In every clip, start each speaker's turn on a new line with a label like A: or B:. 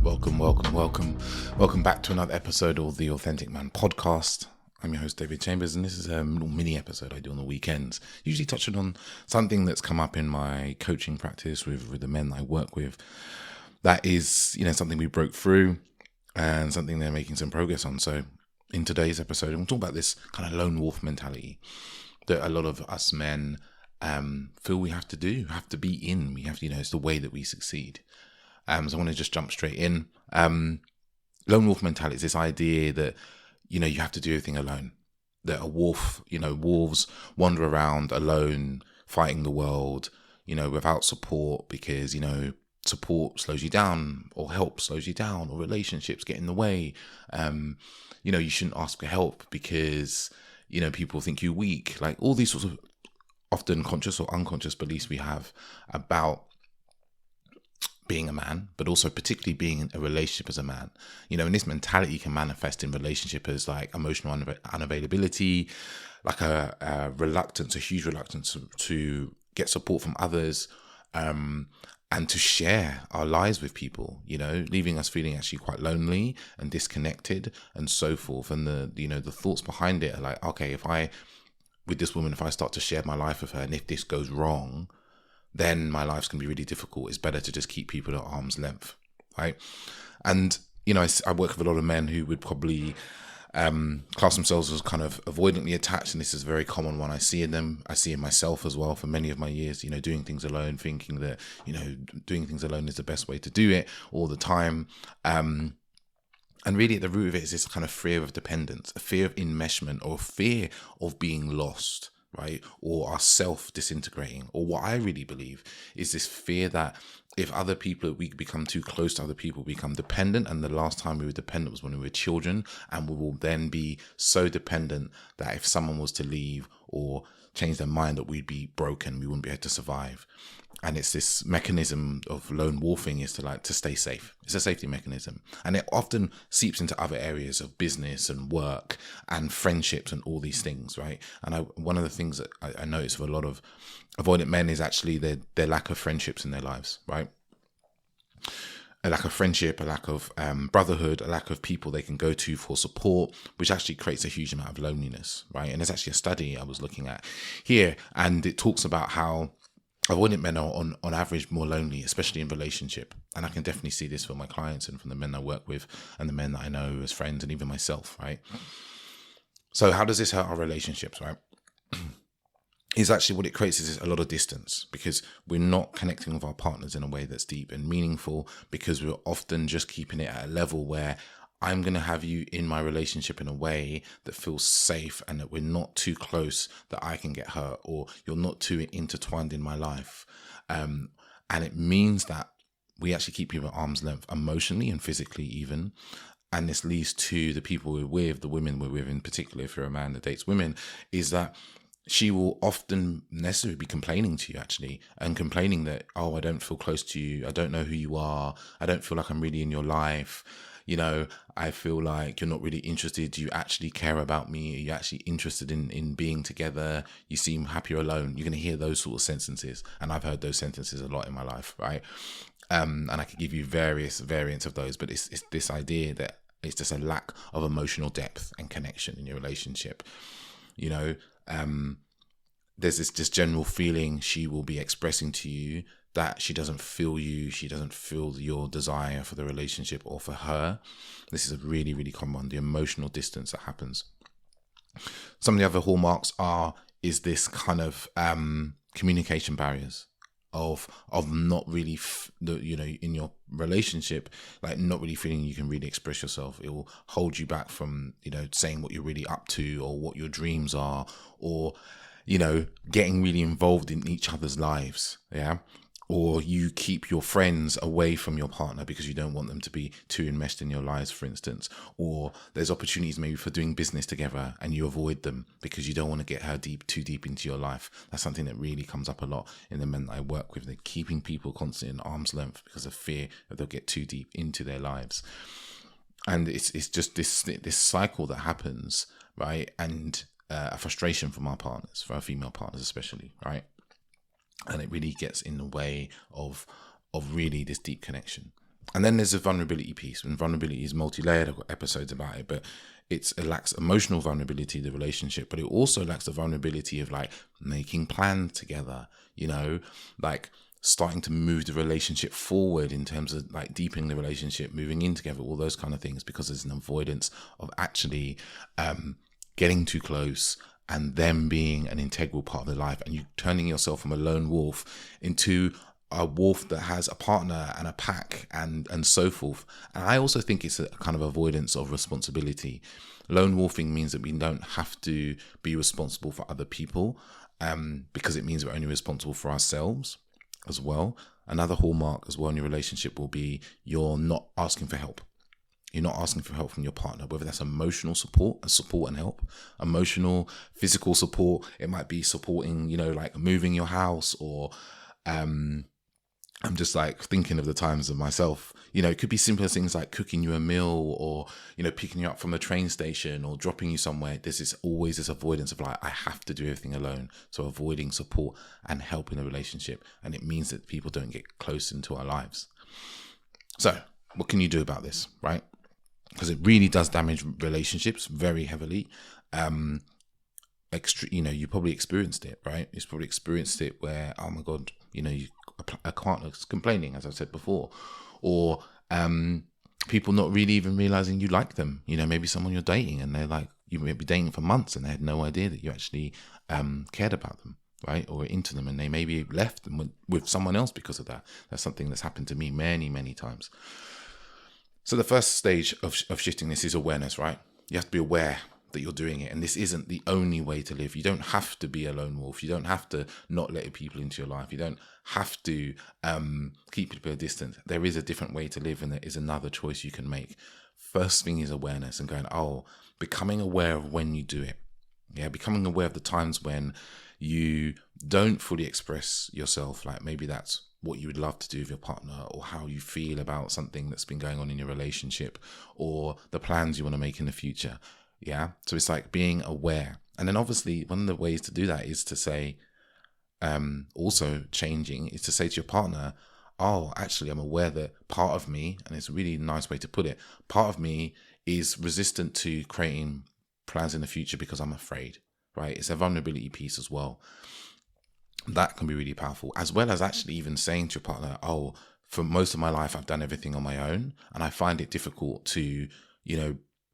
A: Welcome back to another episode of the Authentic Man podcast. I'm your host, David Chambers, and this is a little mini episode I do on the weekends, usually touching on something that's come up in my coaching practice with the men that I work with. That is, something we broke through and something they're making some progress on. So in today's episode, we'll talk about this kind of lone wolf mentality that a lot of us men feel we have to be in. We have to, it's the way that we succeed. So I want to just jump straight in. Lone wolf mentality is this idea that, you have to do everything alone. That a wolf, wolves wander around alone, fighting the world, without support because, support slows you down, or help slows you down, or relationships get in the way. You shouldn't ask for help because, people think you're weak. Like all these sorts of often conscious or unconscious beliefs we have about being a man, but also particularly being in a relationship as a man. And this mentality can manifest in relationship as like emotional unavailability, like a huge reluctance to get support from others, and to share our lives with people, leaving us feeling actually quite lonely and disconnected and so forth. And the thoughts behind it are like, okay, if I start to share my life with her, and if this goes wrong, then my life's going to be really difficult. It's better to just keep people at arm's length, right? And, I work with a lot of men who would probably class themselves as kind of avoidantly attached, and this is a very common one I see in them. I see in myself as well for many of my years, doing things alone, thinking that, doing things alone is the best way to do it all the time. And really at the root of it is this kind of fear of dependence, a fear of enmeshment, or a fear of being lost, right? Or our self disintegrating. Or what I really believe is this fear that if we become too close to other people, we become dependent. And the last time we were dependent was when we were children, and we will then be so dependent that if someone was to leave or change their mind, that we'd be broken, we wouldn't be able to survive. And it's this mechanism of lone wolfing is to stay safe. It's a safety mechanism. And it often seeps into other areas of business and work and friendships and all these things, right? And one of the things that I notice with a lot of avoidant men is actually their lack of friendships in their lives, right? A lack of friendship, a lack of brotherhood, a lack of people they can go to for support, which actually creates a huge amount of loneliness, right? And there's actually a study I was looking at here, and it talks about how avoidant men are on average more lonely, especially in relationship. And I can definitely see this for my clients and from the men I work with and the men that I know as friends and even myself, right? So how does this hurt our relationships, right? Is actually what it creates is a lot of distance, because we're not connecting with our partners in a way that's deep and meaningful, because we're often just keeping it at a level where I'm going to have you in my relationship in a way that feels safe, and that we're not too close that I can get hurt, or you're not too intertwined in my life. And it means that we actually keep people at arm's length, emotionally and physically even. And this leads to the people we're with, the women we're with in particular, if you're a man that dates women, is that she will often necessarily be complaining to you, actually, and complaining that, oh, I don't feel close to you. I don't know who you are. I don't feel like I'm really in your life. I feel like you're not really interested. Do you actually care about me? Are you actually interested in being together? You seem happier alone. You're going to hear those sort of sentences. And I've heard those sentences a lot in my life, right? And I could give you various variants of those, but it's this idea that it's just a lack of emotional depth and connection in your relationship. There's this general feeling she will be expressing to you that she doesn't feel you, she doesn't feel your desire for the relationship or for her. This is a really, really common one, the emotional distance that happens. Some of the other hallmarks is this kind of communication barriers of not really, in your relationship, like not really feeling you can really express yourself. It will hold you back from, saying what you're really up to, or what your dreams are, or, getting really involved in each other's lives. Yeah. Or you keep your friends away from your partner because you don't want them to be too enmeshed in your lives, for instance. Or there's opportunities maybe for doing business together and you avoid them because you don't want to get her too deep into your life. That's something that really comes up a lot in the men that I work with. They're keeping people constantly at arm's length because of fear that they'll get too deep into their lives. And it's just this cycle that happens, right? And a frustration from our partners, for our female partners especially, right? And it really gets in the way of really this deep connection. And then there's a vulnerability piece, and vulnerability is multi-layered. I've got episodes about it, but it lacks emotional vulnerability, the relationship, but it also lacks the vulnerability of like making plans together, like starting to move the relationship forward in terms of like deepening the relationship, moving in together, all those kind of things, because there's an avoidance of actually getting too close and them being an integral part of their life, and you turning yourself from a lone wolf into a wolf that has a partner and a pack and so forth. And I also think it's a kind of avoidance of responsibility. Lone wolfing means that we don't have to be responsible for other people, because it means we're only responsible for ourselves as well. Another hallmark as well in your relationship will be you're not asking for help. You're not asking for help from your partner, whether that's emotional support and help, emotional, physical support. It might be supporting, like moving your house, or I'm just like thinking of the times of myself, it could be simple things like cooking you a meal, or, picking you up from the train station or dropping you somewhere. There's always this avoidance of like, I have to do everything alone. So avoiding support and help in a relationship. And it means that people don't get close into our lives. So what can you do about this, right? Because it really does damage relationships very heavily. You probably experienced it, right? You've probably experienced it where, oh my God, a partner's complaining, as I said before, or people not really even realizing you like them. Maybe someone you're dating and they're like, you may be dating for months and they had no idea that you actually cared about them, right? Or into them, and they maybe left and went with someone else because of that. That's something that's happened to me many, many times. So the first stage of shifting this is awareness, right? You have to be aware that you're doing it, and this isn't the only way to live. You don't have to be a lone wolf. You don't have to not let people into your life. You don't have to keep people at a distance. There is a different way to live, and there is another choice you can make. First thing is awareness, and becoming aware of when you do it. Yeah, becoming aware of the times when you don't fully express yourself. Like maybe that's what you would love to do with your partner, or how you feel about something that's been going on in your relationship, or the plans you want to make in the future. Yeah. So it's like being aware. And then obviously one of the ways to do that is to say, also changing, is to say to your partner, oh, actually, I'm aware that part of me, and it's a really nice way to put it, part of me is resistant to creating plans in the future because I'm afraid, right? It's a vulnerability piece as well. That can be really powerful, as well as actually even saying to your partner, oh, for most of my life, I've done everything on my own, and I find it difficult to,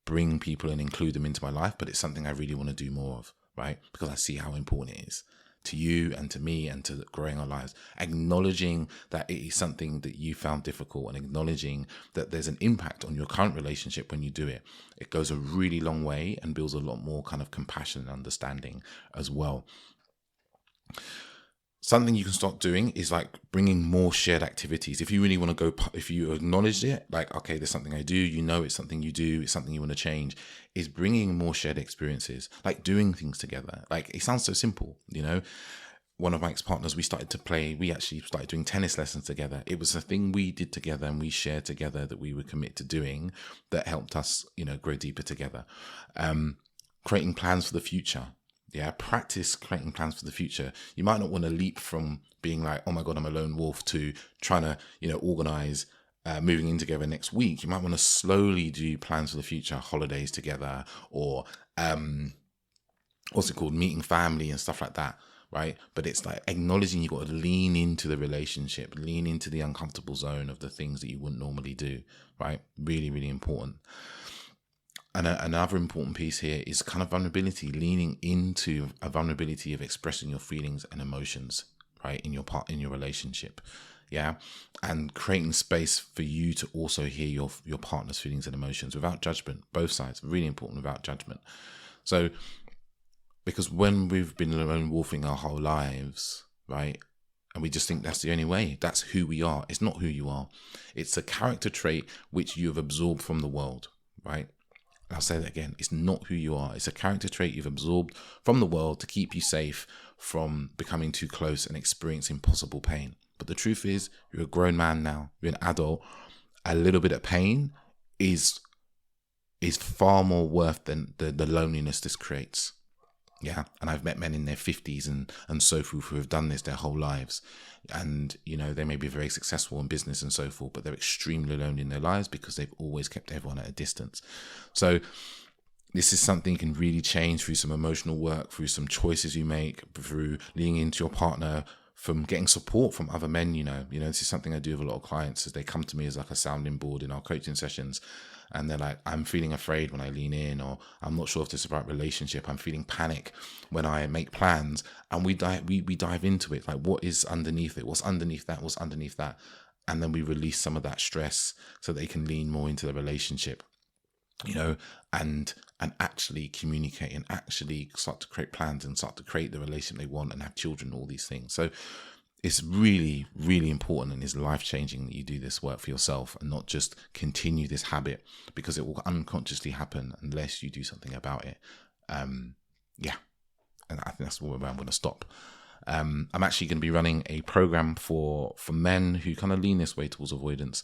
A: bring people and include them into my life, but it's something I really want to do more of, right? Because I see how important it is to you and to me and to growing our lives. Acknowledging that it is something that you found difficult, and acknowledging that there's an impact on your current relationship when you do it. It goes a really long way and builds a lot more kind of compassion and understanding as well. Something you can start doing is like bringing more shared activities. If you really want to go, if you acknowledge it, like, okay, there's something I do, it's something you do, it's something you want to change, is bringing more shared experiences, like doing things together. Like, it sounds so simple, One of my ex-partners, we actually started doing tennis lessons together. It was a thing we did together and we shared together that we were committed to doing, that helped us, grow deeper together. Creating plans for the future. Yeah, practice creating plans for the future. You might not want to leap from being like, oh my God, I'm a lone wolf, to trying to, organize moving in together next week. You might want to slowly do plans for the future, holidays together, or meeting family and stuff like that, right? But it's like acknowledging you've got to lean into the relationship, lean into the uncomfortable zone of the things that you wouldn't normally do, right? Really, really important. And another important piece here is kind of vulnerability, leaning into a vulnerability of expressing your feelings and emotions, right, in your relationship, yeah, and creating space for you to also hear your partner's feelings and emotions without judgment. Both sides, really important, without judgment. So, because when we've been lone wolfing our whole lives, right, and we just think that's the only way, that's who we are. It's not who you are. It's a character trait which you have absorbed from the world, right? I'll say that again. It's not who you are. It's a character trait you've absorbed from the world to keep you safe from becoming too close and experiencing possible pain. But the truth is, you're a grown man now. You're an adult. A little bit of pain is far more worth than the loneliness this creates. Yeah. And I've met men in their 50s and so forth who have done this their whole lives. And, you know, they may be very successful in business and so forth, but they're extremely alone in their lives because they've always kept everyone at a distance. So this is something you can really change through some emotional work, through some choices you make, through leaning into your partner, from getting support from other men. You know, this is something I do with a lot of clients, as they come to me as like a sounding board in our coaching sessions. And they're like, I'm feeling afraid when I lean in, or I'm not sure if this is the right relationship. I'm feeling panic when I make plans. And we dive into it. Like, what is underneath it? What's underneath that? What's underneath that? And then we release some of that stress so they can lean more into the relationship, you know, and actually communicate and actually start to create plans and start to create the relationship they want and have children, all these things. So it's really, really important and is life-changing that you do this work for yourself and not just continue this habit, because it will unconsciously happen unless you do something about it. Yeah. And I think that's where I'm going to stop. I'm actually going to be running a program for men who kind of lean this way towards avoidance,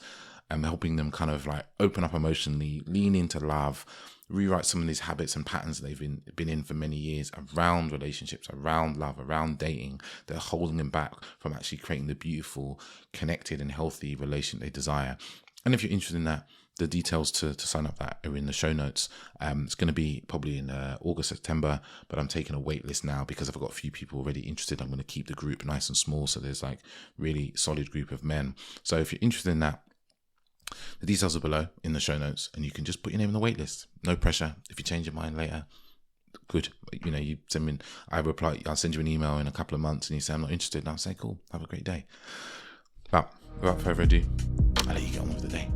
A: and helping them kind of like open up emotionally, lean into love, rewrite some of these habits and patterns that they've been in for many years around relationships, around love, around dating. They're holding them back from actually creating the beautiful, connected and healthy relation they desire. And if you're interested in that, the details to sign up that are in the show notes. It's going to be probably in August, September, but I'm taking a wait list now because I've got a few people already interested. I'm going to keep the group nice and small, so there's like really solid group of men. So if you're interested in that, the details are below in the show notes, and you can just put your name on the wait list. No pressure. If you change your mind later, good. You know, you send me, I'll send you an email in a couple of months and you say, I'm not interested. And I'll say, cool, have a great day. But without further ado, I'll let you get on with the day.